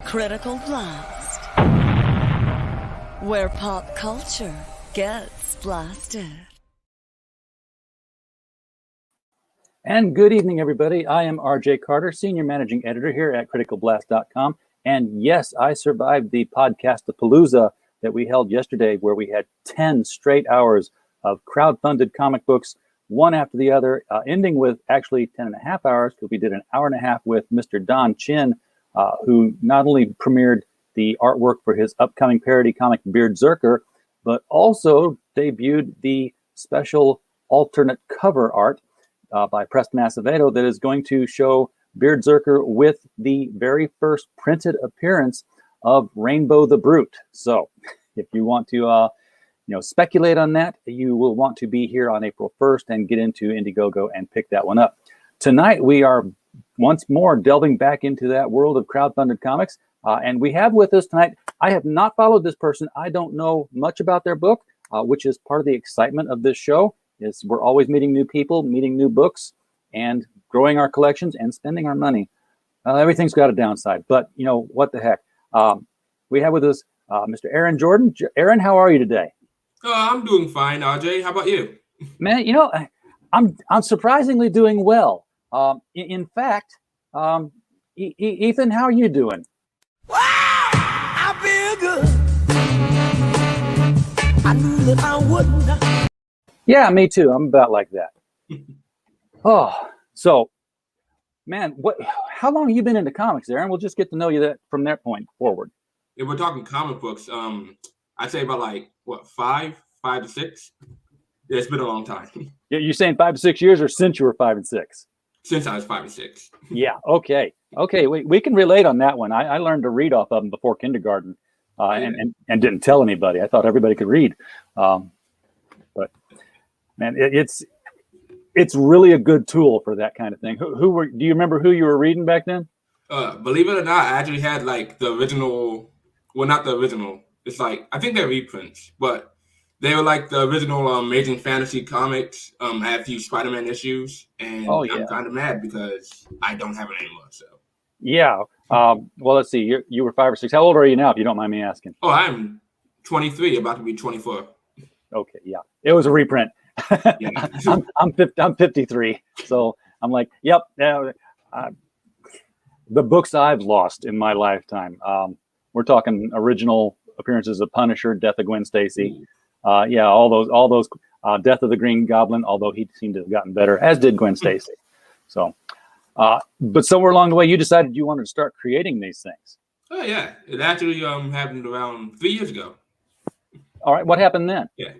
Critical Blast, where pop culture gets blasted. And good evening, everybody. I am RJ Carter, Senior Managing Editor here at criticalblast.com. And yes, I survived the podcast-a-palooza that we held yesterday, where we had 10 straight hours of crowd-funded comic books, one after the other, ending with actually 10 and a half hours, because we did an hour and a half with Mr. Don Chin, who not only premiered the artwork for his upcoming parody comic Beardzerker, but also debuted the special alternate cover art by Preston Acevedo that is going to show Beardzerker with the very first printed appearance of Rainbow the Brute. So if you want to speculate on that, you will want to be here on April 1st and get into Indiegogo and pick that one up. Tonight, we are once more delving back into that world of crowdfunded comics. And we have with us tonight, I have not followed this person. I don't know much about their book, which is part of the excitement of this show. Is we're always meeting new people, meeting new books, and growing our collections and spending our money. Everything's got a downside, but you know, what the heck. We have with us Mr. Aaron Jordan. Aaron, how are you today? I'm doing fine, RJ. How about you? Man, you know, I'm surprisingly doing well. In fact, Ethan, how are you doing? Wow, I feel good. I knew that I wouldn't. Yeah, me too. I'm about like that. Oh, so, man, how long have you been into comics, Aaron? We'll just get to know you from that point forward. If we're talking comic books, I'd say about like, five to six? Yeah, it's been a long time. Yeah, you're saying 5 to 6 years, or since you were 5 and 6? Since I was 5 and 6. Yeah, okay. We can relate on that one. I learned to read off of them before kindergarten and didn't tell anybody. I thought everybody could read. But man, it's really a good tool for that kind of thing. Do you remember who you were reading back then? Believe it or not, I actually had like the original. Well, not the original. It's like, I think they're reprints, but they were like the original Amazing Fantasy comics. I had a few Spider-Man issues, and I'm kind of mad because I don't have it anymore. So yeah. Well, let's see. You were 5 or 6. How old are you now, if you don't mind me asking? Oh, I'm 23, about to be 24. Okay, yeah. It was a reprint. Yeah. I'm 53, so I'm like, yep. The books I've lost in my lifetime. We're talking original appearances of Punisher, Death of Gwen Stacy, all those, Death of the Green Goblin. Although he seemed to have gotten better, as did Gwen Stacy. So, but somewhere along the way, you decided you wanted to start creating these things. Oh yeah, it actually happened around 3 years ago. All right, what happened then? Yeah,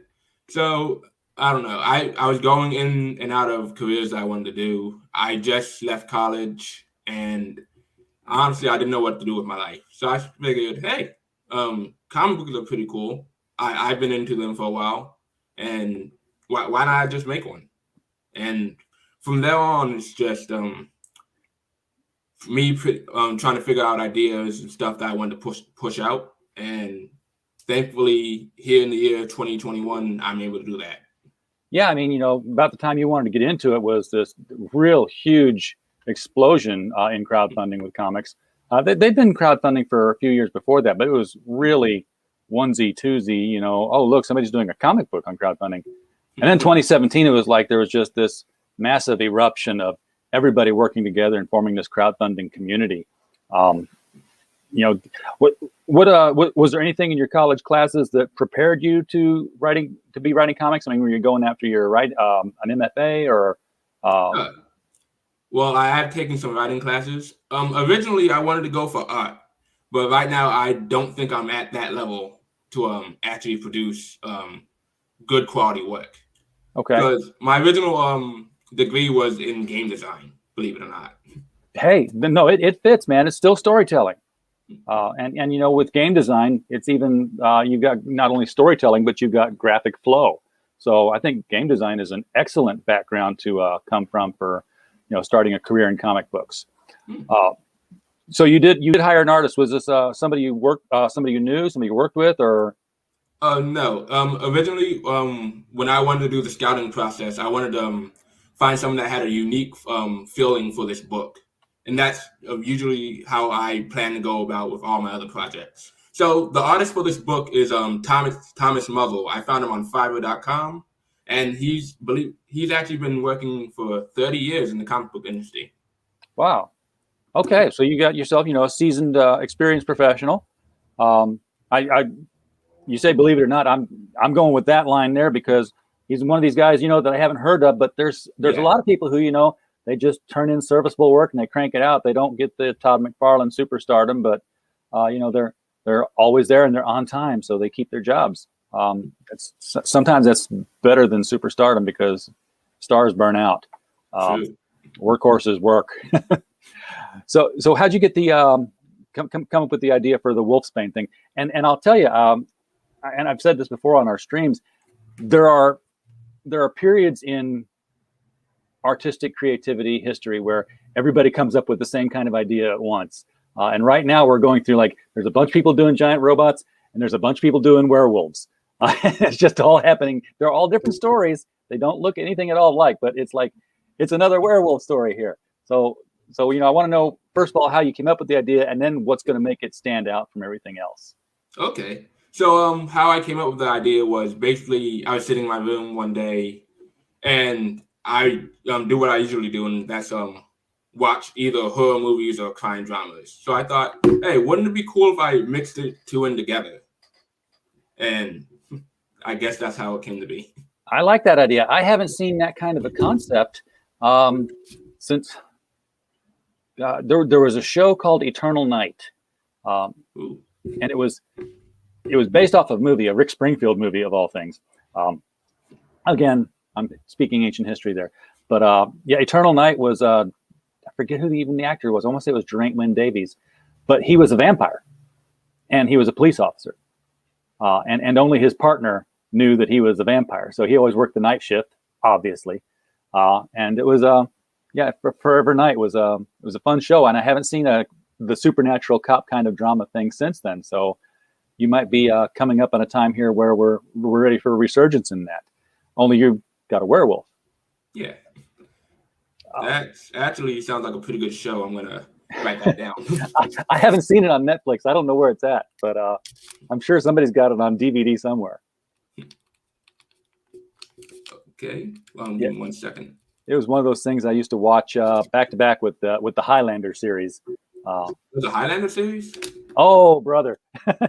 so. I don't know. I was going in and out of careers that I wanted to do. I just left college, and honestly, I didn't know what to do with my life. So I figured, hey, comic books are pretty cool. I've been into them for a while, and why not just make one? And from there on, it's just me trying to figure out ideas and stuff that I wanted to push out. And thankfully, here in the year 2021, I'm able to do that. Yeah, I mean, you know, about the time you wanted to get into it was this real huge explosion in crowdfunding with comics. They've been crowdfunding for a few years before that, but it was really onesie, twosie, you know, oh, look, somebody's doing a comic book on crowdfunding. And then 2017, it was like there was just this massive eruption of everybody working together and forming this crowdfunding community. You know, what was there anything in your college classes that prepared you to be writing comics? I mean, were you going after your an MFA or? Well, I have taken some writing classes. Originally, I wanted to go for art, but right now I don't think I'm at that level to actually produce good quality work. Okay. Because my original degree was in game design, believe it or not. Hey, no, it fits, man. It's still storytelling. And you know, with game design, it's even you've got not only storytelling, but you've got graphic flow. So I think game design is an excellent background to come from for, you know, starting a career in comic books. So you did hire an artist. Was this somebody you knew, somebody you worked with, or? No. Originally, when I wanted to do the scouting process, I wanted to find someone that had a unique feeling for this book. And that's usually how I plan to go about with all my other projects. So the artist for this book is Thomas Muzzle. I found him on Fiverr.com, and he's actually been working for 30 years in the comic book industry. Wow. Okay, so you got yourself, a seasoned, experienced professional. You say, believe it or not, I'm going with that line there because he's one of these guys, that I haven't heard of. But there's a lot of people who, they just turn in serviceable work and they crank it out. They don't get the Todd McFarlane superstardom, but they're always there and they're on time, so they keep their jobs. Sometimes that's better than superstardom because stars burn out. Workhorses work. So how'd you get the come up with the idea for the Wulfsbane thing? And I'll tell you, and I've said this before on our streams, there are periods in artistic creativity history where everybody comes up with the same kind of idea at once. And right now we're going through, like, there's a bunch of people doing giant robots and there's a bunch of people doing werewolves. It's just all happening. They're all different stories. They don't look anything at all alike, but it's like, it's another werewolf story here. So I want to know, first of all, how you came up with the idea and then what's going to make it stand out from everything else. Okay. So how I came up with the idea was basically I was sitting in my room one day and I do what I usually do, and that's watch either horror movies or crime dramas. So I thought, hey, wouldn't it be cool if I mixed the two in together? And I guess that's how it came to be. I like that idea. I haven't seen that kind of a concept since there was a show called Eternal Night, and it was based off of a Rick Springfield movie of all things. Again, I'm speaking ancient history there, but Eternal Night was I forget who even the actor was. I want to say it was Geraint Wynn Davies, but he was a vampire, and he was a police officer, and only his partner knew that he was a vampire. So he always worked the night shift, obviously, and it was Forever Night was a fun show, and I haven't seen the supernatural cop kind of drama thing since then. So you might be coming up on a time here where we're ready for a resurgence in that. Only you got a werewolf. Yeah. That actually sounds like a pretty good show. I'm gonna write that down. I haven't seen it on Netflix. I don't know where it's at, but I'm sure somebody's got it on DVD somewhere. Okay. Give me 1 second. It was one of those things I used to watch back to back with the Highlander series. Was a Highlander series? Oh, brother.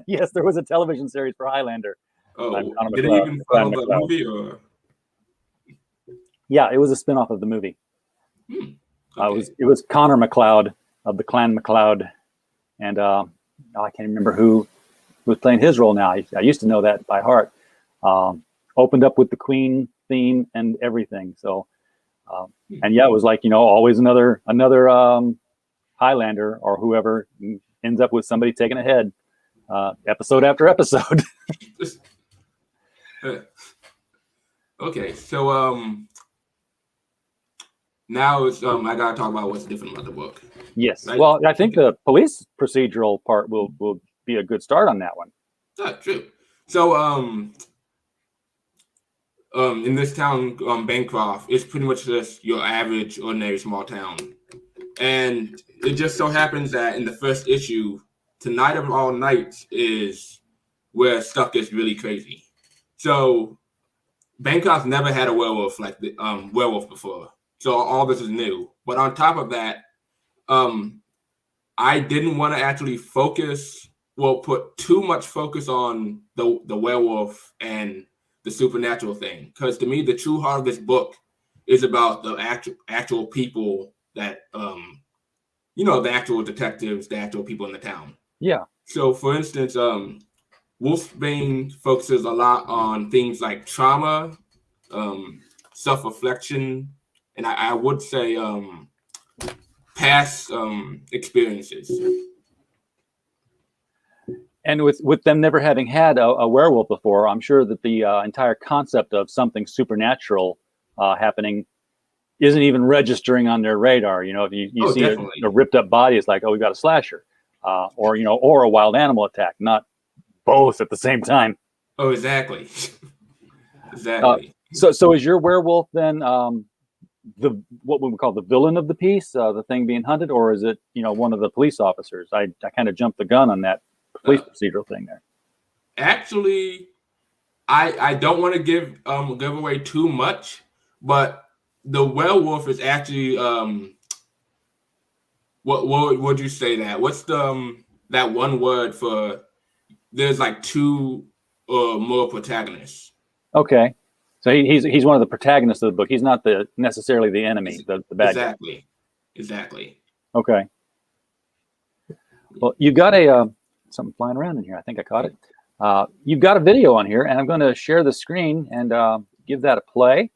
Yes, there was a television series for Highlander. Oh, did it even follow the movie? Or? Yeah, it was a spinoff of the movie. Okay. It was Connor MacLeod of the Clan MacLeod, and I can't remember who was playing his role now. I used to know that by heart. Opened up with the Queen theme and everything. So, and yeah, it was like, always another Highlander or whoever ends up with somebody taking a head, episode after episode. Okay, so now it's I gotta talk about what's different about the book. Yes, right? Well, I think the police procedural part will be a good start on that one. True. So in this town, Bancroft, it's pretty much just your average, ordinary small town. And it just so happens that in the first issue, Tonight of All Nights is where stuff gets really crazy. So Bancroft never had a werewolf like the werewolf before. So all this is new. But on top of that, I didn't want to actually put too much focus on the werewolf and the supernatural thing. Because to me, the true heart of this book is about the actual people that, the actual detectives, the actual people in the town. Yeah. So, for instance, Wulfsbane focuses a lot on things like trauma, self-reflection, and I would say past experiences. And with them never having had a werewolf before, I'm sure that the entire concept of something supernatural happening isn't even registering on their radar. If you see a ripped up body, it's like, oh, we got a slasher, or a wild animal attack, not both at the same time. Oh, exactly. Exactly. So is your werewolf then what we would call the villain of the piece, the thing being hunted, or is it one of the police officers? I kind of jumped the gun on that police procedural thing there. Actually, I don't want to give away too much, but the werewolf is actually what would you say that? What's the that one word for? There's like two or more protagonists. Okay, so he's one of the protagonists of the book. He's not necessarily the enemy, the bad guy. Exactly. Okay. Well, you got a something flying around in here. I think I caught it. You've got a video on here, and I'm going to share the screen and give that a play,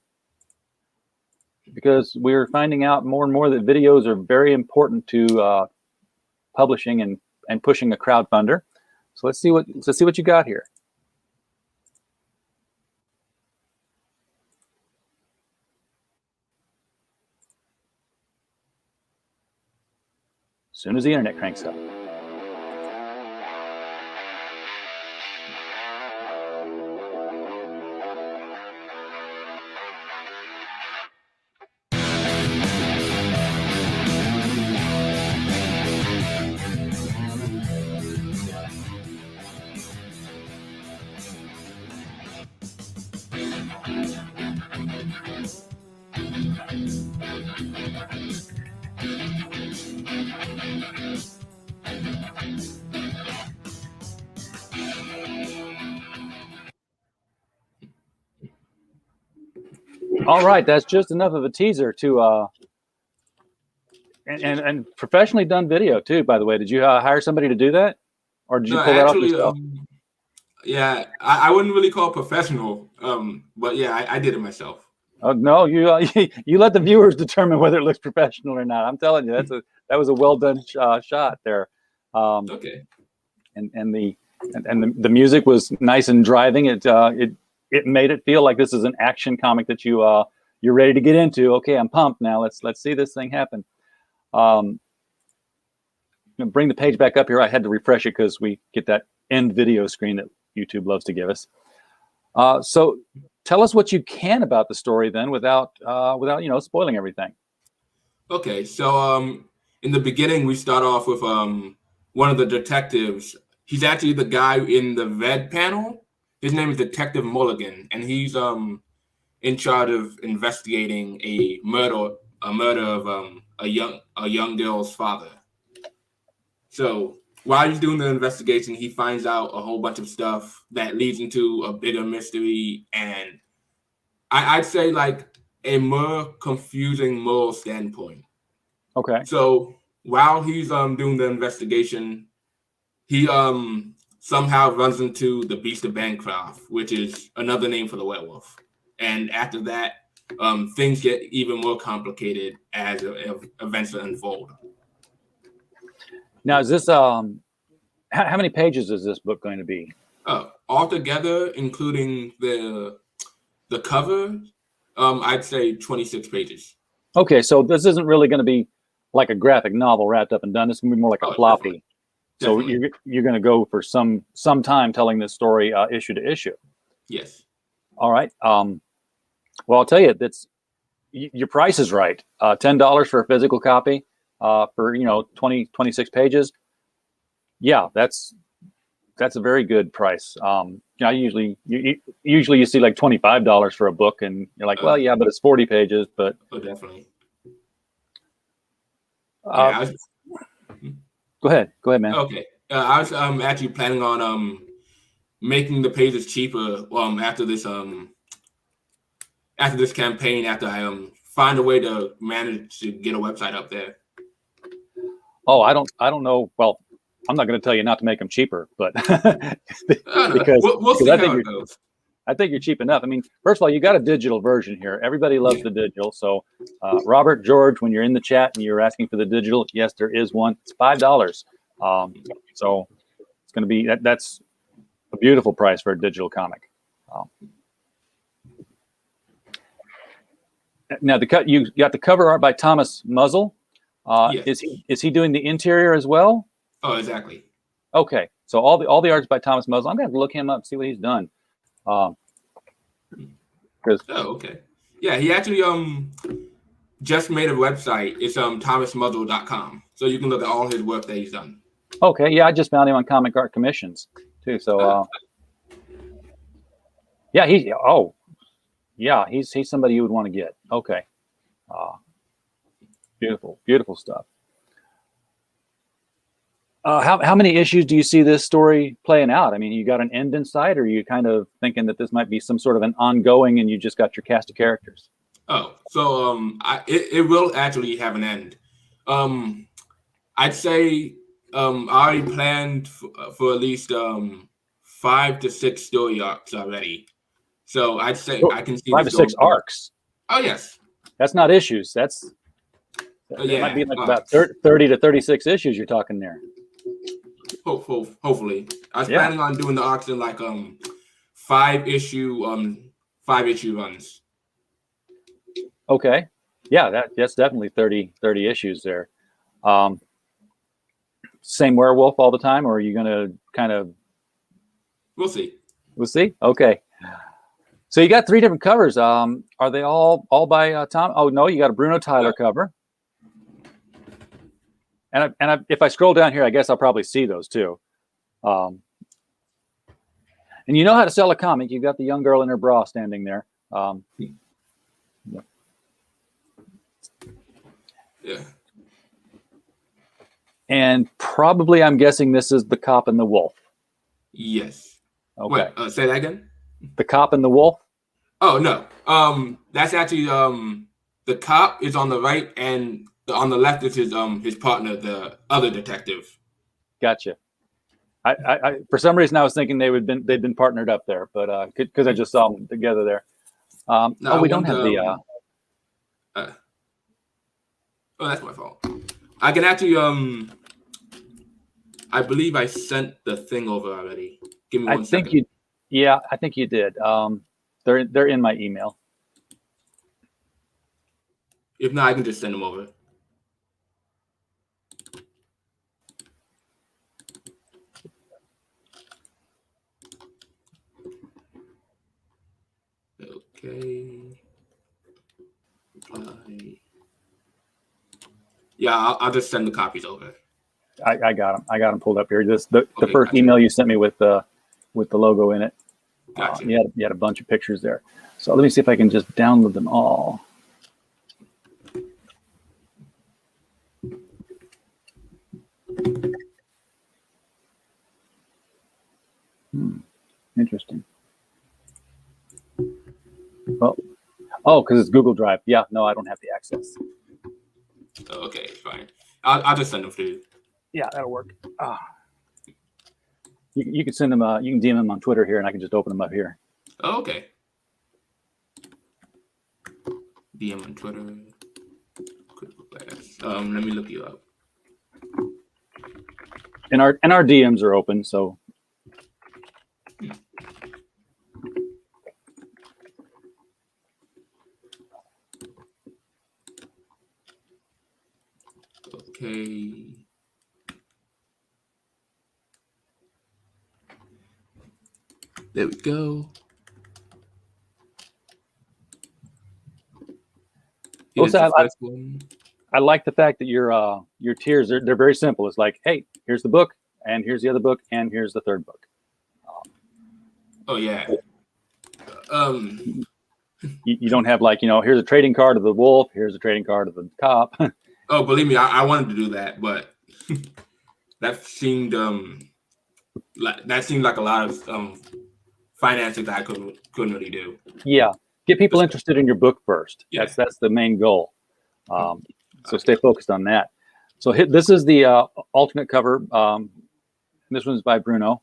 because we're finding out more and more that videos are very important to publishing and pushing a crowdfunder. So let's see what you got here. As soon as the internet cranks up. All right, that's just enough of a teaser to and professionally done video too. By the way, did you hire somebody to do that, or did you pull that off yourself? Yeah, I wouldn't really call it professional, but yeah, I did it myself. Oh no, you let the viewers determine whether it looks professional or not. I'm telling you, that was a well done shot there. Okay. And the music was nice and driving. It made it feel like this is an action comic that you're ready to get into. Okay, I'm pumped now. Let's see this thing happen. Bring the page back up here. I had to refresh it because we get that end video screen that YouTube loves to give us. So tell us what you can about the story then, without spoiling everything. Okay, so in the beginning we start off with one of the detectives. He's actually the guy in the red panel. His name is Detective Mulligan, and he's in charge of investigating a murder of a young girl's father. So while he's doing the investigation, he finds out a whole bunch of stuff that leads into a bigger mystery, and I'd say like a more confusing moral standpoint. Okay. So while he's doing the investigation, he somehow runs into the Beast of Bancroft, which is another name for the werewolf. And after that, things get even more complicated as events unfold. Now, is this how many pages is this book going to be? Altogether, including the cover, I'd say 26 pages. Okay, so this isn't really going to be like a graphic novel wrapped up and done. It's going to be more like a floppy. Definitely. So you're going to go for some time telling this story issue to issue. Yes. All right. Well, I'll tell you, your price is right. $10 for a physical copy for 26 pages. Yeah, that's a very good price. Usually you see like $25 for a book, and you're like, well, yeah, but it's 40 pages. But definitely. Go ahead, man. Okay, I was actually planning on making the pages cheaper after this campaign. After I find a way to manage to get a website up there. Oh, I don't know. Well, I'm not going to tell you not to make them cheaper, but because we'll see how it goes. I think you're cheap enough. I mean, first of all, you got a digital version here. Everybody loves the digital. So, Robert, George, when you're in the chat and you're asking for the digital, yes, there is one. It's $5. So it's going to be that's a beautiful price for a digital comic. Now, you got the cover art by Thomas Muzzle. Yes. Is he doing the interior as well? Oh, exactly. Okay, so all the art's by Thomas Muzzle. I'm going to have to look him up, see what he's done. Okay. Yeah, he actually just made a website. It's thomasmuzzle.com. So you can look at all his work that he's done. Okay, yeah, I just found him on Comic Art Commissions too. So yeah, he's somebody you would want to get. Okay. Beautiful stuff. How many issues do you see this story playing out? I mean, you got an end in sight, or are you kind of thinking that this might be some sort of an ongoing and you just got your cast of characters? Oh, so it will actually have an end. I'd say I already planned for at least 5 to 6 story arcs already. So I'd say I can see 5 to 6 arcs. Oh yes, that's not issues. That might be like about 30 to 36 issues you're talking there. Hopefully, I was planning on doing the arcs in like 5 issue runs. Okay, yeah, that's definitely 30 issues there. Same werewolf all the time, or are you gonna kind of? We'll see. Okay. So you got 3 different covers. Are they all by Tom? Oh no, you got a Bruno Tyler cover. And if I scroll down here, I guess I'll probably see those too. And you know how to sell a comic. You've got the young girl in her bra standing there. Yeah. And probably, I'm guessing this is The Cop and the Wolf. Yes. Okay. Wait, say that again. The Cop and the Wolf? Oh no. That's actually the cop is on the right, and on the left is his partner, the other detective. Gotcha. I for some reason I was thinking they'd been partnered up there, but because I just saw them together there. No, we don't have the. Oh, that's my fault. I can actually I believe I sent the thing over already. Give me one second. I think you did. They're in my email. If not, I can just send them over. Okay. Reply. Yeah, I'll just send the copies over. I got them. I got them pulled up here. The first email you sent me with the logo in it. Gotcha. You had a bunch of pictures there. So let me see if I can just download them all. Interesting. Well, because it's Google Drive. Yeah, no, I don't have the access. Okay, fine. I'll just send them to you. Yeah, that'll work. You can send them. You can DM them on Twitter here, and I can just open them up here. Oh, okay. DM on Twitter. Let me look you up. And our DMs are open, so. Okay. There we go. I like the fact that your tiers they're very simple. It's like, hey, here's the book, and here's the other book, and here's the third book. Oh yeah. You don't have like, here's a trading card of the wolf, here's a trading card of the cop. Oh, believe me, I wanted to do that, but that seemed like a lot of financing that I couldn't really do. Yeah, get people interested in your book first. Yeah. That's the main goal. So stay focused on that. So this is the alternate cover. This one's by Bruno.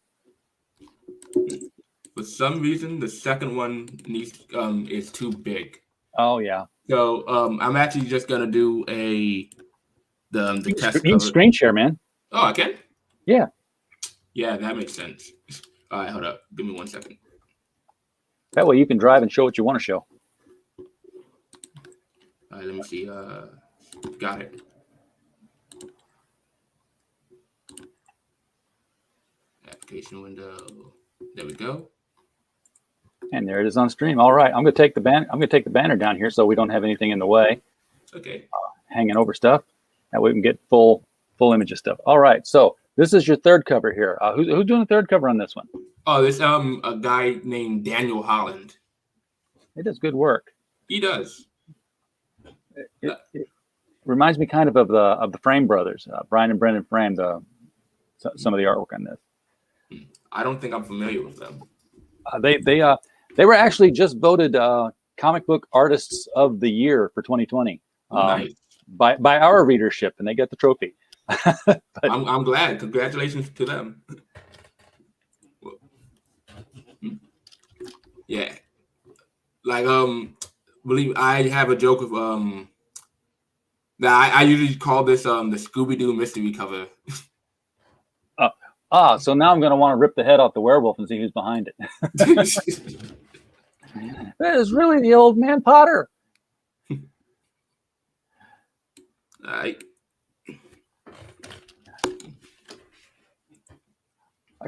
For some reason, the second one is too big. Oh yeah. So I'm actually just gonna do the test. You can screen share, man. Oh, I can? Yeah. Yeah, that makes sense. All right, hold up. Give me 1 second. That way you can drive and show what you want to show. All right, let me see. Got it. Application window. There we go. And there it is on stream. All right, I'm going to take the banner down here so we don't have anything in the way. Okay. hanging over stuff. That way we can get full image of stuff. All right, so this is your third cover here. Who's doing the third cover on this one? Oh, this a guy named Daniel Holland. It does good work. He does. It reminds me kind of the Frame brothers, Brian and Brendan Frame, some of the artwork on this. I don't think I'm familiar with them. They were actually just voted comic book artists of the year for 2020 Nice. by our readership, and they get the trophy. But, I'm glad. Congratulations to them. Yeah. Like believe I have a joke of that I usually call this the Scooby-Doo mystery cover. so now I'm going to want to rip the head off the werewolf and see who's behind it. That is really the old man Potter. All right.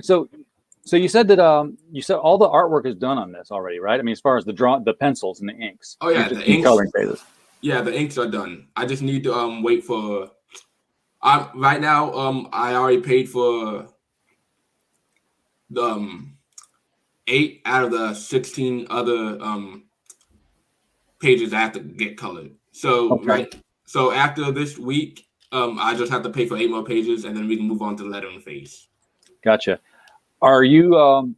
So you said that you said all the artwork is done on this already, right? I mean, as far as the pencils and the inks. Oh yeah, the inks. Coloring phases. Yeah, the inks are done. I just need to wait for. Right now, I already paid for the 8 out of the 16 other pages I have to get colored. So Okay. So after this week, I just have to pay for 8 more pages, and then we can move on to the lettering phase. Gotcha. Are you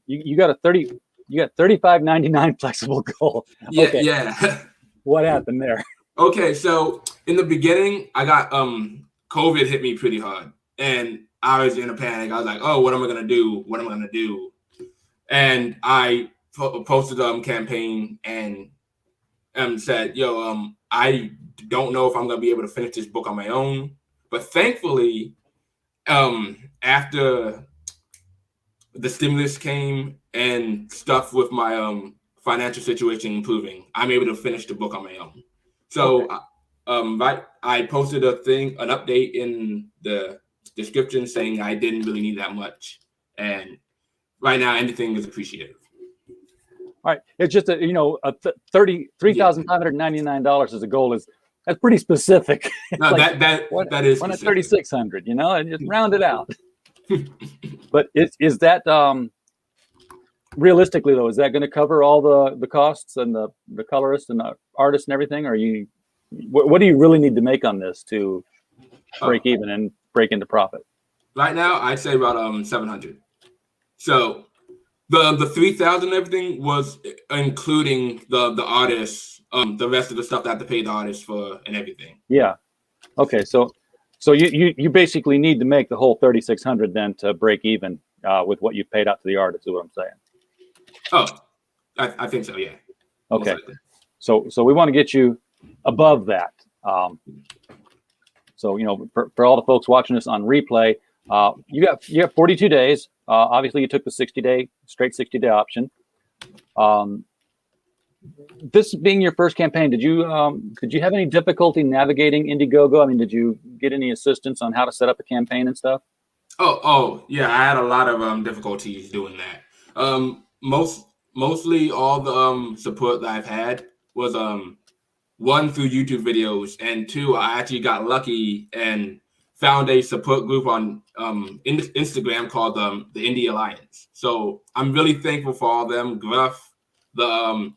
you got $35.99 flexible goal? Yeah, Okay. yeah. What happened there? Okay, so in the beginning, I got COVID hit me pretty hard, and I was in a panic. I was like, "Oh, what am I gonna do? What am I gonna do?" And I posted a campaign and said, "Yo, I don't know if I'm gonna be able to finish this book on my own." But thankfully, after the stimulus came and stuff with my financial situation improving, I'm able to finish the book on my own. So, I posted an update in the description saying I didn't really need that much, and right now anything is appreciated. All right, it's just $33,599 as a goal that's pretty specific. No, like, that is one at specific. 3,600, and just round it out. But is that realistically though? Is that going to cover all the costs and the colorist and the artist and everything? Or what do you really need to make on this to break even and break into profit? Right now, I'd say about 700. So the 3,000 and everything was including the artists, the rest of the stuff that I have to pay the artists for and everything. Yeah. Okay. So you basically need to make the whole 3,600 then to break even with what you paid out to the artist. Is what I'm saying. Oh, I think so. Yeah. Okay. So we want to get you above that. So for all the folks watching this on replay, you got 42 days. Obviously, you took the 60-day option. This being your first campaign, did you have any difficulty navigating Indiegogo? I mean, did you get any assistance on how to set up a campaign and stuff? Oh yeah, I had a lot of difficulties doing that. Mostly all the support that I've had was one through YouTube videos, and two, I actually got lucky and found a support group on Instagram called the Indie Alliance. So I'm really thankful for all them. Gruff, the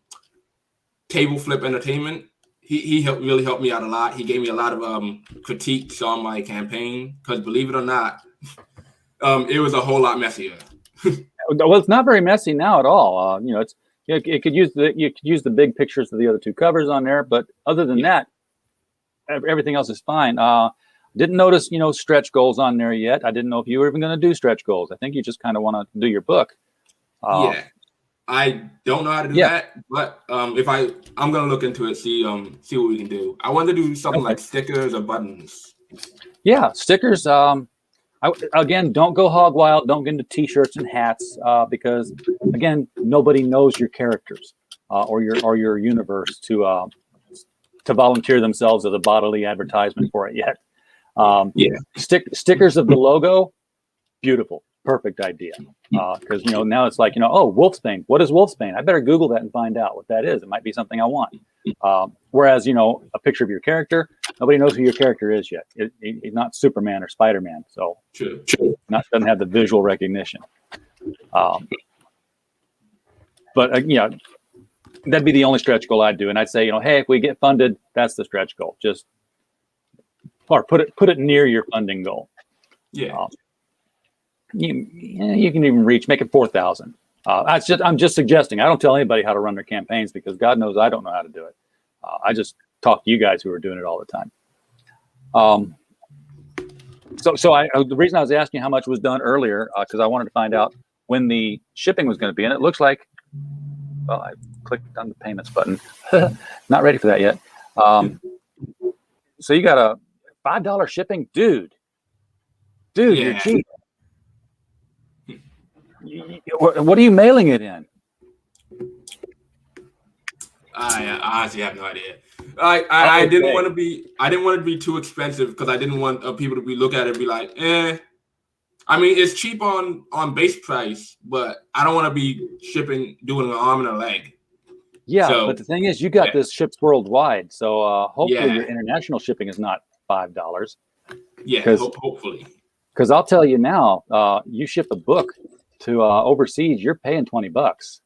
Table Flip Entertainment, he really helped me out a lot. He gave me a lot of critiques on my campaign because, believe it or not, it was a whole lot messier. Well, it's not very messy now at all. You could use the big pictures of the other two covers on there, but other than that, everything else is fine. Didn't notice stretch goals on there yet. I didn't know if you were even going to do stretch goals. I think you just kind of want to do your book. Yeah, I don't know how to do that, but I'm gonna look into it, see what we can do. I want to do something like stickers or buttons. Yeah, stickers. Again, don't go hog wild. Don't get into T-shirts and hats because again, nobody knows your characters or your universe to volunteer themselves as a bodily advertisement for it yet. Stickers of the logo, beautiful. perfect idea. Because, now it's like, oh, Wulfsbane. What is Wulfsbane? I better Google that and find out what that is. It might be something I want. Whereas, a picture of your character, nobody knows who your character is yet. He's not Superman or Spider-Man. So True. Doesn't have the visual recognition. But that'd be the only stretch goal I'd do. And I'd say, hey, if we get funded, that's the stretch goal. Or put it near your funding goal. Yeah. You can even make it 4,000. I'm just suggesting. I don't tell anybody how to run their campaigns because God knows I don't know how to do it. I just talk to you guys who are doing it all the time. So the reason I was asking how much was done earlier because I wanted to find out when the shipping was going to be, and it looks like, well, I clicked on the payments button. Not ready for that yet. So you got a $5 shipping, dude. Yeah. You're cheap. What are you mailing it in? I honestly have no idea. I didn't want to be too expensive because I didn't want people to look at it and be like, eh. I mean, it's cheap on base price, but I don't want to be doing an arm and a leg. Yeah, but the thing is, you got this ships worldwide, so hopefully your international shipping is not $5. Yeah, hopefully. Because I'll tell you now, you ship a book to overseas, you're paying $20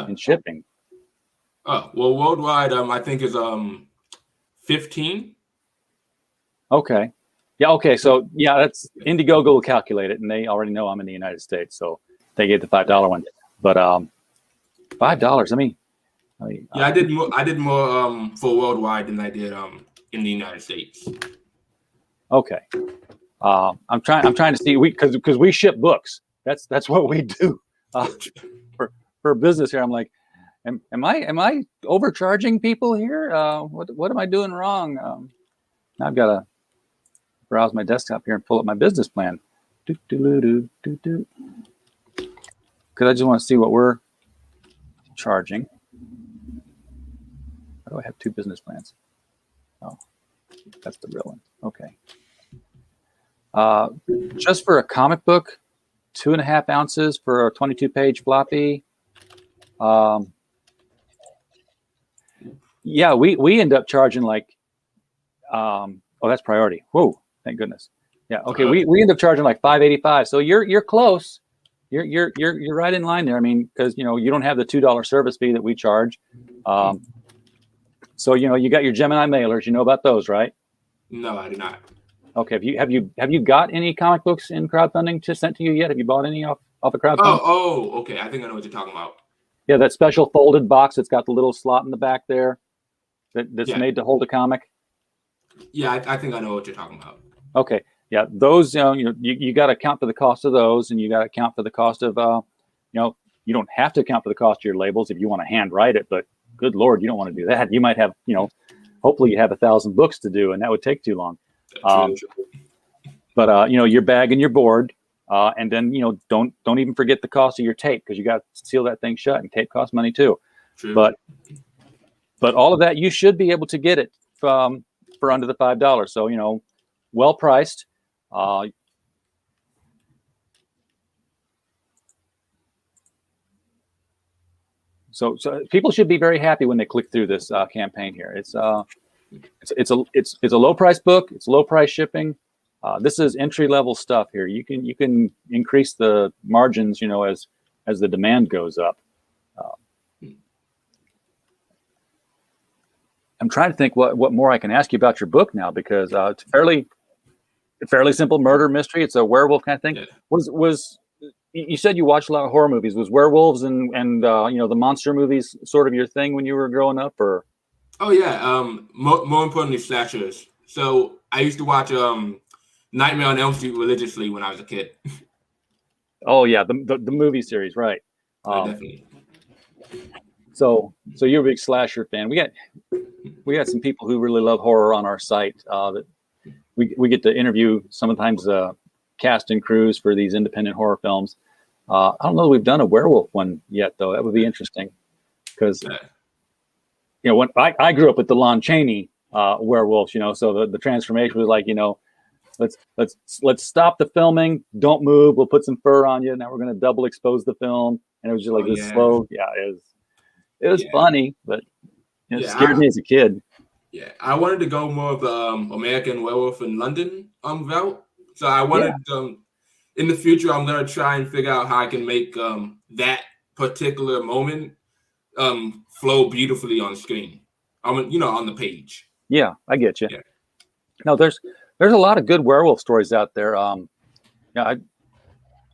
in shipping. Oh, well, worldwide, I think is 15. Okay. Yeah. Okay. So that's Indiegogo will calculate it, and they already know I'm in the United States, so they gave the $5 one. But $5. I mean, I did more for worldwide than I did in the United States. Okay. I'm trying to see because we ship books. That's what we do for business here. I'm like, am I overcharging people here? What am I doing wrong? I've got to browse my desktop here and pull up my business plan. Because I just want to see what we're charging. How do I have two business plans? Oh, that's the real one. Okay. Just for a comic book, 2.5 ounces for a 22-page floppy. We end up charging like, that's priority. Whoa, thank goodness. Yeah, okay, we end up charging like $5.85. So you're close. You're right in line there. I mean, because you don't have the $2 service fee that we charge. So you got your Gemini mailers. You know about those, right? No, I do not. Okay, have you got any comic books in crowdfunding sent to you yet? Have you bought any off the crowdfunding? Oh, okay. I think I know what you're talking about. Yeah, that special folded box that's got the little slot in the back there that's made to hold a comic. Yeah, I think I know what you're talking about. Okay, yeah, those you got to account for the cost of those, and you got to account for the cost of you don't have to account for the cost of your labels if you want to hand write it, but good Lord, you don't want to do that. You might have hopefully you have 1,000 books to do, and that would take too long. But your bag and your board, and then don't even forget the cost of your tape because you got to seal that thing shut, and tape costs money too. True. But all of that you should be able to get it for under the $5. So well priced. So people should be very happy when they click through this campaign here. It's a low price book. It's low price shipping. This is entry level stuff here. You can increase the margins, as the demand goes up. I'm trying to think what more I can ask you about your book now because it's fairly simple murder mystery. It's a werewolf kind of thing. Yeah. You said you watched a lot of horror movies. Was werewolves and the monster movies sort of your thing when you were growing up, or? Oh yeah, more importantly, slashers. So I used to watch Nightmare on Elm Street religiously when I was a kid. Oh yeah, the movie series, right? Definitely. So you're a big slasher fan. We got some people who really love horror on our site that we get to interview sometimes cast and crews for these independent horror films. I don't know that we've done a werewolf one yet, though. That would be interesting because when I grew up with the Lon Chaney werewolves, so the transformation was like let's stop the filming. Don't move. We'll put some fur on you. Now we're going to double expose the film. And it was just like this slow. Yeah, it was funny, but it scared me as a kid. Yeah, I wanted to go more of the American Werewolf in London route. So I wanted in the future, I'm going to try and figure out how I can make that particular moment flow beautifully on screen. On the page. Yeah, I get you. Yeah. No, there's a lot of good werewolf stories out there.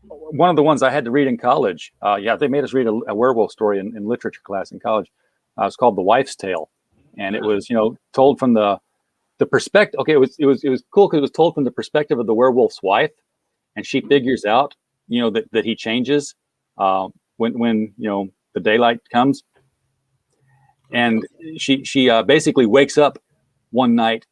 One of the ones I had to read in college. They made us read a werewolf story in literature class in college. It's called The Wife's Tale, and it was told from the perspective. Okay, it was cool because it was told from the perspective of the werewolf's wife, and she figures out that he changes when the daylight comes, and she basically wakes up one night.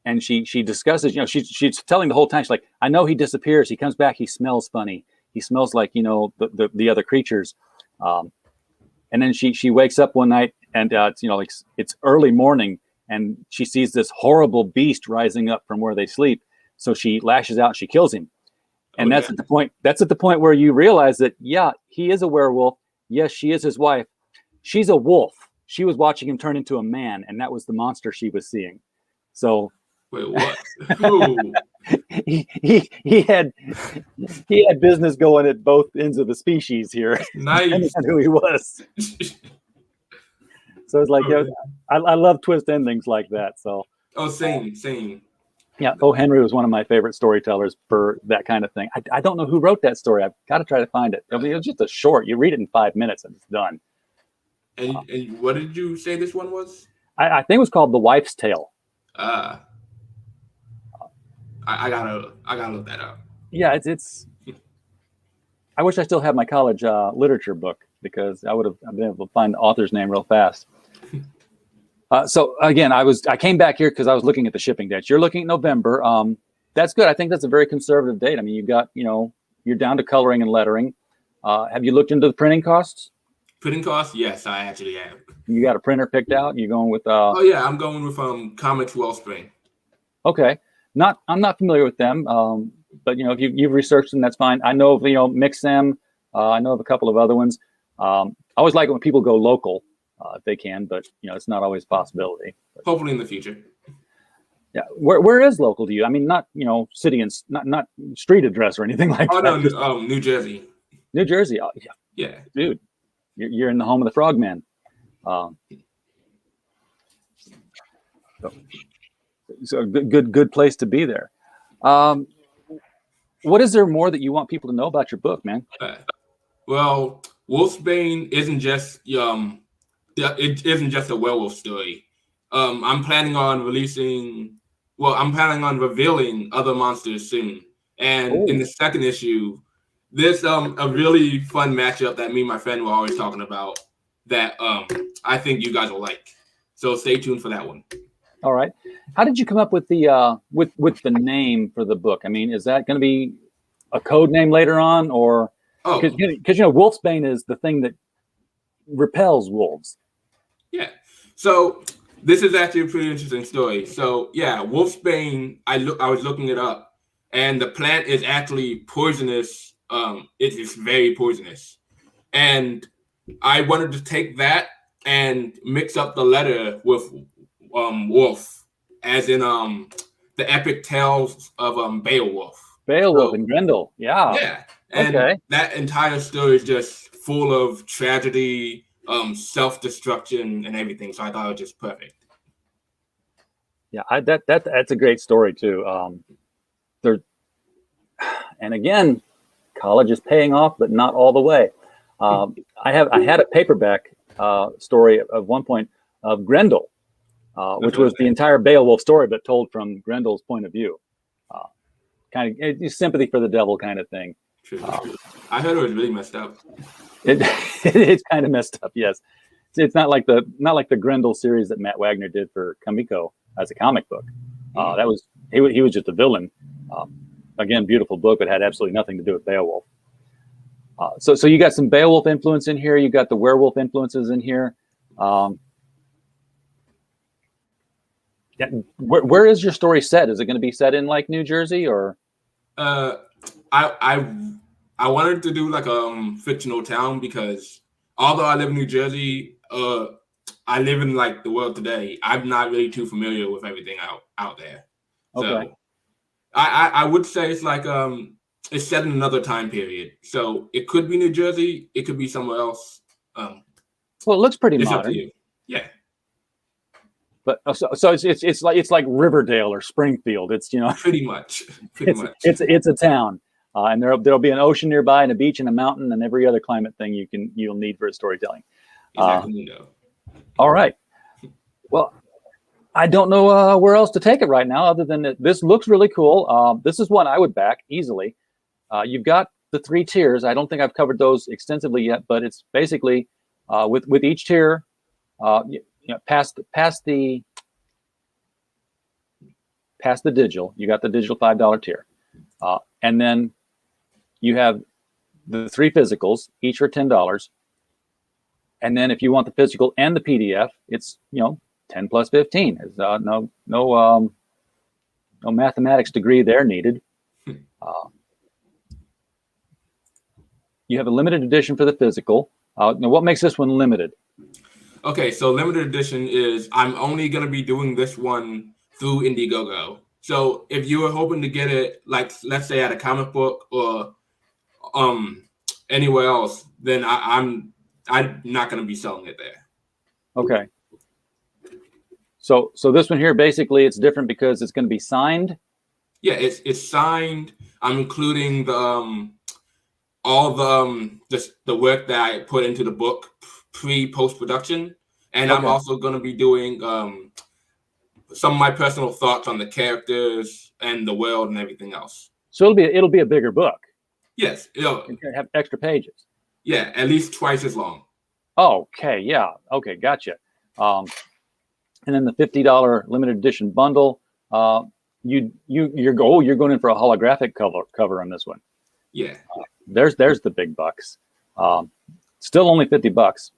And she discusses, she's telling the whole time, she's like, I know he disappears. He comes back. He smells funny. He smells like, the other creatures. And then she wakes up one night and, it's early morning and she sees this horrible beast rising up from where they sleep. So she lashes out and she kills him. And that's at the point where you realize that, he is a werewolf. Yes, she is his wife. She's a wolf. She was watching him turn into a man. And that was the monster she was seeing. So, wait, what? he had business going at both ends of the species here. Nice. Who he was. So it's like, I love twist endings like that. So. Oh, same. Yeah. O. Henry was one of my favorite storytellers for that kind of thing. I don't know who wrote that story. I've got to try to find it. I mean, it was just a short. You read it in 5 minutes and it's done. And what did you say this one was? I think it was called The Wife's Tale. I gotta look that up. Yeah, it's. I wish I still had my college literature book because I would have been able to find the author's name real fast. So again, I came back here because I was looking at the shipping dates. You're looking at November. That's good. I think that's a very conservative date. I mean, you've got you're down to coloring and lettering. Have you looked into the printing costs? Printing costs? Yes, I actually have. You got a printer picked out? You going with? Oh yeah, I'm going with Comics Wulfsbane. Okay. I'm not familiar with them, but if you've researched them, that's fine. I know of Mixem. I know of a couple of other ones. I always like it when people go local, if they can, but it's not always a possibility. Hopefully in the future. Yeah, where is local to you? I mean, not city and not street address or anything like that. Oh no, New Jersey. New Jersey. Oh, yeah, dude, you're in the home of the Frogman. So good place to be there. What is there more that you want people to know about your book, man? Well, Wulfsbane isn't just it isn't just a werewolf story. I'm planning on revealing other monsters soon. And in the second issue, there's a really fun matchup that me and my friend were always talking about that I think you guys will like. So stay tuned for that one. All right. How did you come up with the with the name for the book? I mean, is that going to be a code name later on, or because Wulfsbane is the thing that repels wolves? Yeah. So this is actually a pretty interesting story. So yeah, Wulfsbane. I was looking it up, and the plant is actually poisonous. It is very poisonous, and I wanted to take that and mix up the letter with wolf, as in the epic tales of Beowulf. Beowulf and Grendel. Yeah. And that entire story is just full of tragedy, self-destruction, and everything. So I thought it was just perfect. Yeah, that's a great story too. And again, college is paying off, but not all the way. I had a paperback story at one point of Grendel, which was the entire Beowulf story, but told from Grendel's point of view. Kind of sympathy for the devil kind of thing. True. I heard it was really messed up. It's kind of messed up. Yes, it's not like the Grendel series that Matt Wagner did for Kamiko as a comic book. That was he was just a villain. Again, beautiful book, but had absolutely nothing to do with Beowulf. So you got some Beowulf influence in here. You got the werewolf influences in here. Yeah. Where is your story set? Is it going to be set in like New Jersey or? I wanted to do like a fictional town because although I live in New Jersey, I live in like the world today. I'm not really too familiar with everything out there. Okay. So I would say it's like it's set in another time period. So it could be New Jersey, it could be somewhere else. Well, it looks pretty It's up modern. to you. Yeah. But so it's like Riverdale or Springfield. It's Pretty much. It's a town, and there'll be an ocean nearby and a beach and a mountain and every other climate thing you'll need for storytelling. Exactly. All right. Well, I don't know where else to take it right now, other than that this looks really cool. This is one I would back easily. You've got the 3 tiers. I don't think I've covered those extensively yet, but it's basically with each tier. Past the digital, you got the digital $5 tier, and then you have the 3 physicals, each for $10. And then if you want the physical and the PDF, it's 10 plus 15. There's no mathematics degree there needed. You have a limited edition for the physical. Now, what makes this one limited? Okay, so limited edition is I'm only going to be doing this one through Indiegogo. So if you were hoping to get it, like let's say at a comic book or anywhere else, then I'm not going to be selling it there. Okay. So this one here, basically, it's different because it's going to be signed. Yeah, it's signed. I'm including the all the work that I put into the book post production, and Okay. I'm also going to be doing some of my personal thoughts on the characters and the world and everything else. So it'll be a bigger book. Yes, It's going to have extra pages. yeah, at least twice as long. Okay, yeah. Okay, gotcha. And then the $50 limited edition bundle. You're going in for a holographic cover on this one. Yeah. There's the big bucks. Still only $50.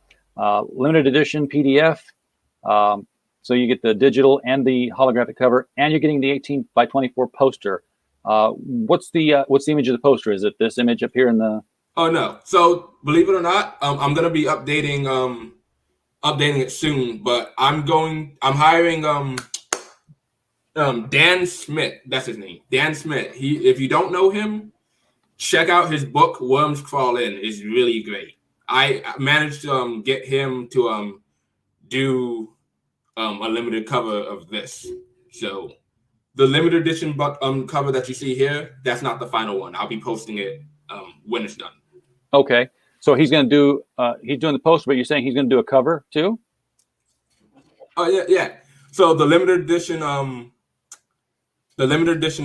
Limited edition PDF. So you get the digital and the holographic cover, and you're getting the 18 by 24 poster. What's the image of the poster? Is it this image up here in the? Oh no! So believe it or not, I'm gonna be updating it soon. But I'm hiring Dan Smith. That's his name, Dan Smith. If you don't know him, check out his book Worms Crawl In. It's really great. I managed to get him to do a limited cover of this. So the limited edition cover that you see here, that's not the final one. I'll be posting it when it's done. Okay, so he's going to do. He's doing the poster, but you're saying he's going to do a cover too? Oh yeah. So the limited edition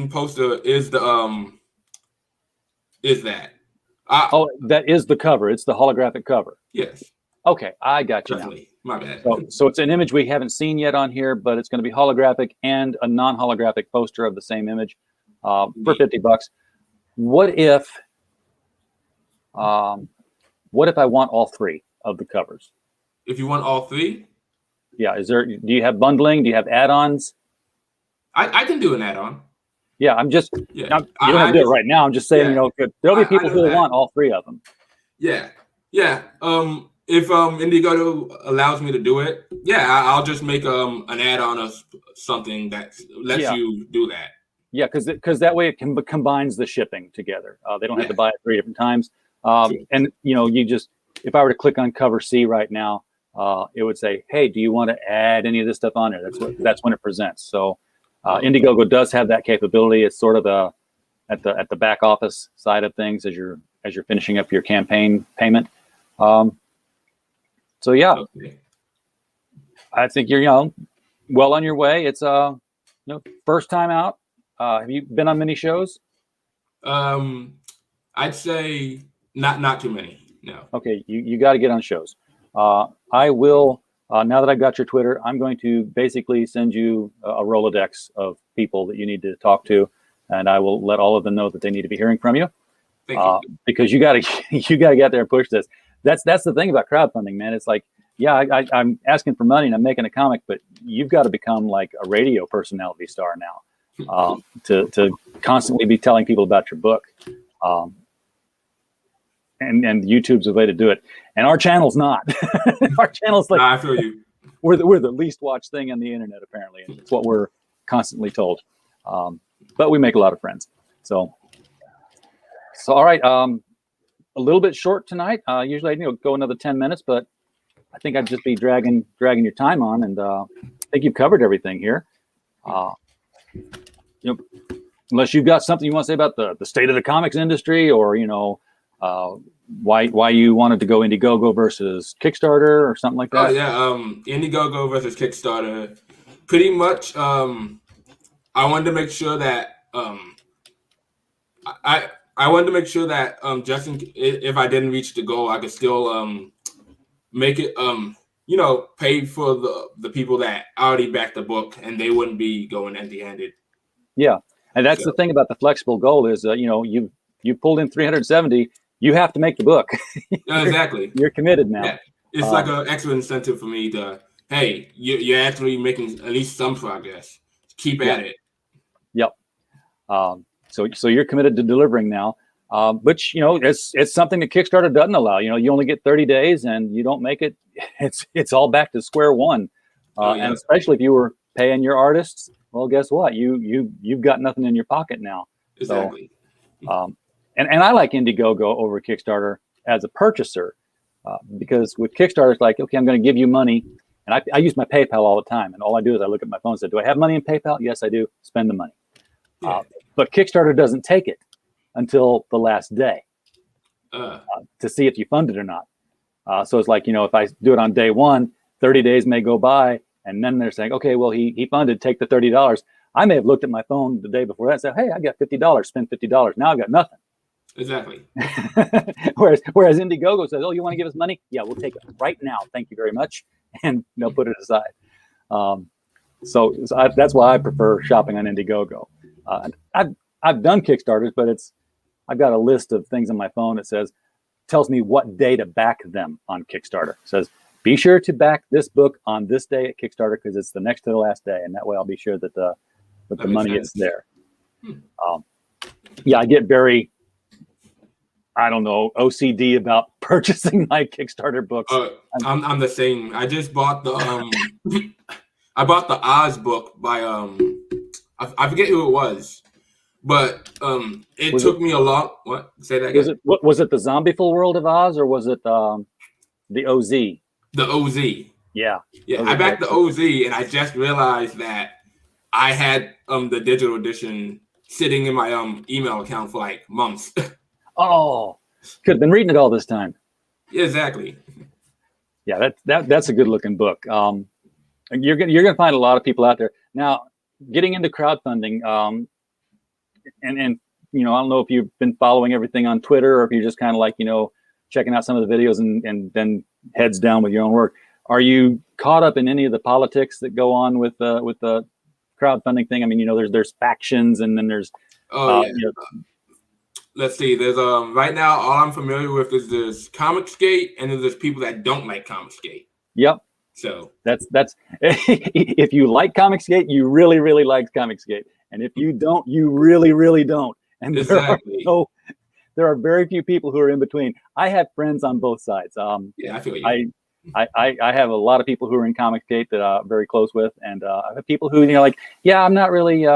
poster is the is that. That is the cover. It's the holographic cover. Yes. Okay, I got you Definitely. My bad. So it's an image we haven't seen yet on here, but it's going to be holographic and a non-holographic poster of the same image for $50. What if I want all 3 of the covers? If you want all 3? Yeah. Do you have bundling? Do you have add-ons? I can do an add-on. Yeah, I'm just. Yeah. You don't have to do it right now. I'm just saying, there'll be people who want all 3 of them. Yeah. If Indiegogo allows me to do it, I'll just make an add-on of something that lets you do that. Yeah, because that way it combines the shipping together. They don't have to buy it 3 different times. And if I were to click on cover C right now, it would say, "Hey, do you want to add any of this stuff on there?" That's when it presents. So Indiegogo does have that capability. It's sort of at the back office side of things as you're finishing up your campaign payment. So yeah, okay. I think you're well on your way. It's first time out. Have you been on many shows? I'd say not too many. No. Okay, you got to get on shows. I will. Now that I've got your Twitter, I'm going to basically send you a Rolodex of people that you need to talk to, and I will let all of them know that they need to be hearing from you. Thank you. Because you got to get out there and push this. That's the thing about crowdfunding, man. It's like I'm asking for money and I'm making a comic, but you've got to become like a radio personality star now, to constantly be telling people about your book. And YouTube's a way to do it. And our channel's not. Our channel's like, I feel you. We're the least watched thing on the internet, apparently. And it's what we're constantly told. But we make a lot of friends. So all right. A little bit short tonight. Usually I go another 10 minutes, but I think I'd just be dragging your time on, and I think you've covered everything here. Unless you've got something you want to say about the state of the comics industry, or why you wanted to go Indiegogo versus Kickstarter or something like that. Oh yeah, Indiegogo versus Kickstarter. Pretty much, I wanted to make sure that I wanted to make sure that just if I didn't reach the goal, I could still make it pay for the people that already backed the book, and they wouldn't be going empty-handed. Yeah, and that's the thing about the flexible goal is you pulled in 370. You have to make the book. Exactly. You're committed now. Yeah. It's like an extra incentive for me to, hey, you're actually making at least some progress. Keep at it. Yep. So you're committed to delivering now, which it's something that Kickstarter doesn't allow. You only get 30 days, and you don't make it, it's all back to square one. And especially if you were paying your artists, well, guess what? You've got nothing in your pocket now. Exactly. So, and I like Indiegogo over Kickstarter as a purchaser, because with Kickstarter, it's like, okay, I'm going to give you money, and I use my PayPal all the time, and all I do is I look at my phone and say, do I have money in PayPal? Yes, I do. Spend the money. Yeah. But Kickstarter doesn't take it until the last day to see if you fund it or not. So it's like, if I do it on day one, 30 days may go by, and then they're saying, okay, well, he funded, take the $30. I may have looked at my phone the day before that and said, hey, I got $50, spend $50. Now I've got nothing. Exactly. whereas Indiegogo says, oh, you want to give us money? Yeah, we'll take it right now. Thank you very much. And they'll put it aside. So that's why I prefer shopping on Indiegogo. I've done Kickstarters, but I've got a list of things on my phone that tells me what day to back them on Kickstarter. It says, be sure to back this book on this day at Kickstarter because it's the next to the last day. And that way I'll be sure that the money is there. I get very, OCD about purchasing my Kickstarter books. I'm the same. I just bought the I bought the Oz book by I forget who it was, but it took me a long. What? Say that again. Was it the Zombieful World of Oz, or was it the OZ? The OZ. Yeah. I backed the OZ, and I just realized that I had the digital edition sitting in my email account for like months. Oh, could have been reading it all this time. Exactly. Yeah, that's a good looking book. You're gonna find a lot of people out there now getting into crowdfunding. And I don't know if you've been following everything on Twitter, or if you're just kind of like checking out some of the videos and then heads down with your own work. Are you caught up in any of the politics that go on with the crowdfunding thing? I mean, there's factions, and then there's let's see. There's right now all I'm familiar with is this Comicsgate, and there's people that don't like Comicsgate. Yep. So that's if you like Comicsgate, you really, really like Comicsgate, and if you don't, you really, really don't. And exactly. There are very few people who are in between. I have friends on both sides. I feel you. I have a lot of people who are in Comicsgate that I'm very close with, and I have people who I'm not really.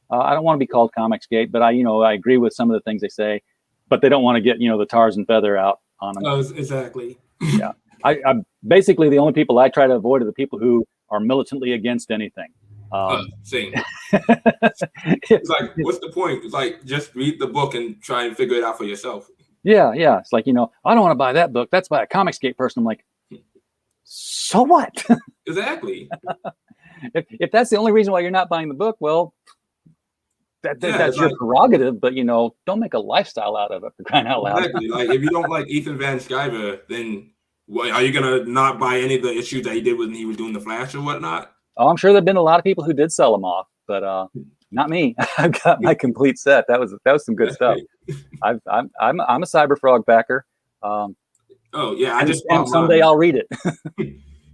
I don't want to be called Comicsgate, but I agree with some of the things they say, but they don't want to get the tars and feather out on them. Oh, exactly. Yeah, I basically the only people I try to avoid are the people who are militantly against anything. Same. It's like, what's the point? It's like, just read the book and try and figure it out for yourself. Yeah. It's like, I don't want to buy that book. That's by a Comicsgate person. I'm like, so what? Exactly. If that's the only reason why you're not buying the book, well, that's your prerogative, but don't make a lifestyle out of it, for crying out loud. Exactly. Like, if you don't like Ethan Van Sciver, then are you gonna not buy any of the issues that he did when he was doing the Flash or whatnot? Oh, I'm sure there've been a lot of people who did sell them off, but not me. I've got my complete set. That was some good stuff. I'm a Cyberfrog backer. Oh yeah, I And, just and bought someday mine. I'll read it.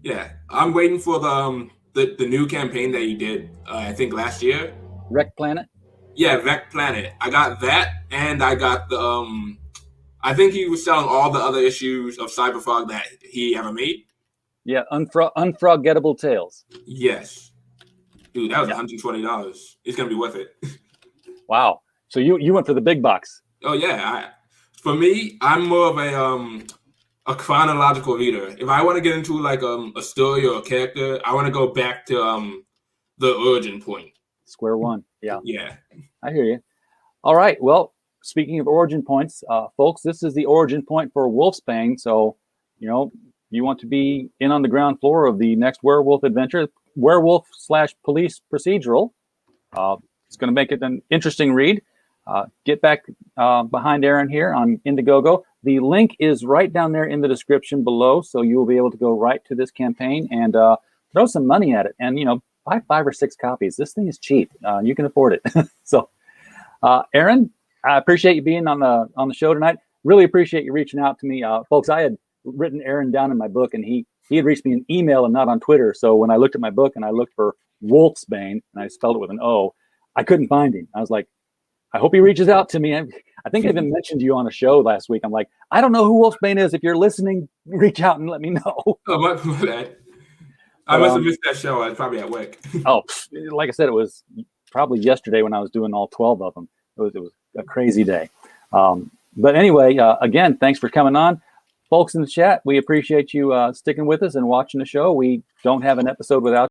Yeah, I'm waiting for the new campaign that you did. I think last year. Wreck Planet. Yeah, Vec Planet. I got that, and I got the I think he was selling all the other issues of Cyberfog that he ever made. Yeah, Unforgettable Tales. Yes, dude, that was Yeah. $120. It's gonna be worth it. Wow. So you went for the big box. Oh yeah, for me, I'm more of a chronological reader. If I want to get into like a story or a character, I want to go back to the origin point. Square one. Yeah, Yeah. I hear you. All right. Well, speaking of origin points, folks, this is the origin point for Wulfsbane. So, you want to be in on the ground floor of the next werewolf adventure, werewolf/police procedural. It's going to make it an interesting read. Get back behind Aaron here on Indiegogo. The link is right down there in the description below, so you will be able to go right to this campaign and throw some money at it. And buy 5 or 6 copies. This thing is cheap. You can afford it. So, Aaron, I appreciate you being on the show tonight. Really appreciate you reaching out to me, folks. I had written Aaron down in my book, and he had reached me an email and not on Twitter. So when I looked at my book and I looked for Wulfsbane and I spelled it with an O, I couldn't find him. I was like, I hope he reaches out to me. I think I even mentioned you on a show last week. I'm like, I don't know who Wulfsbane is. If you're listening, reach out and let me know. Oh, my bad. I must have missed that show. I was probably at work. Like I said, it was probably yesterday when I was doing all 12 of them. It was a crazy day. But anyway, again, thanks for coming on. Folks in the chat, we appreciate you sticking with us and watching the show. We don't have an episode without